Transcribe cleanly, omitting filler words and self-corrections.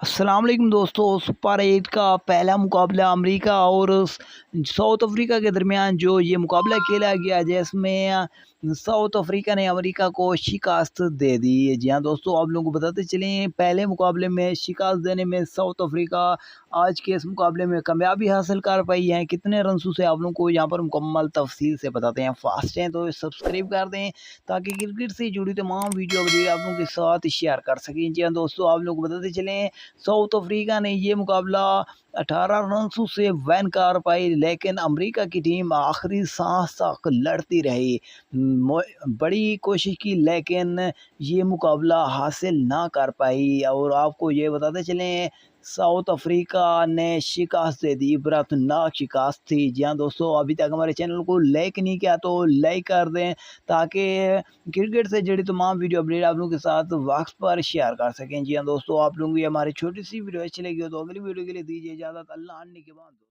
अस्सलाम वालेकुम दोस्तों। सुपर 8 का पहला मुकाबला अमेरिका और साउथ अफ्रीका के दरमियान जो ये मुकाबला खेला गया, जिसमें साउथ अफ्रीका ने अमेरिका को शिकस्त दे दी। जी हाँ दोस्तों, आप लोगों को बताते चलें, पहले मुकाबले में शिकस्त देने में साउथ अफ्रीका आज के इस मुकाबले में कामयाबी हासिल कर पाई है। कितने रनों से आप लोगों को यहाँ पर मुकम्मल तफसील से बताते हैं। फास्ट हैं तो सब्सक्राइब कर दें ताकि क्रिकेट से जुड़ी तमाम वीडियो अपडेट आप लोगों के साथ शेयर कर सकें। जी हाँ दोस्तों, आप लोग को बताते चलें, साउथ अफ्रीका ने ये मुकाबला 18 रनों से वैन कर पाई, लेकिन अमेरिका की टीम आखिरी सांस तक लड़ती रही। बड़ी कोशिश की लेकिन ये मुकाबला हासिल ना कर पाई। और आपको ये बताते चलें, साउथ अफ्रीका ने शिकस्त दे दी, इबरतनाक शिकस्त थी। जी हाँ दोस्तों, अभी तक हमारे चैनल को लाइक नहीं किया तो लाइक कर दें ताकि क्रिकेट से जुड़ी तमाम वीडियो अपडेट आप लोगों के साथ वक्त पर शेयर कर सकें। जी हाँ दोस्तों, आप लोगों को ये हमारी छोटी सी वीडियो अच्छी लगी हो तो अगली वीडियो के लिए दीजिए इजाज़त। अल्लाह अन्य के बाद।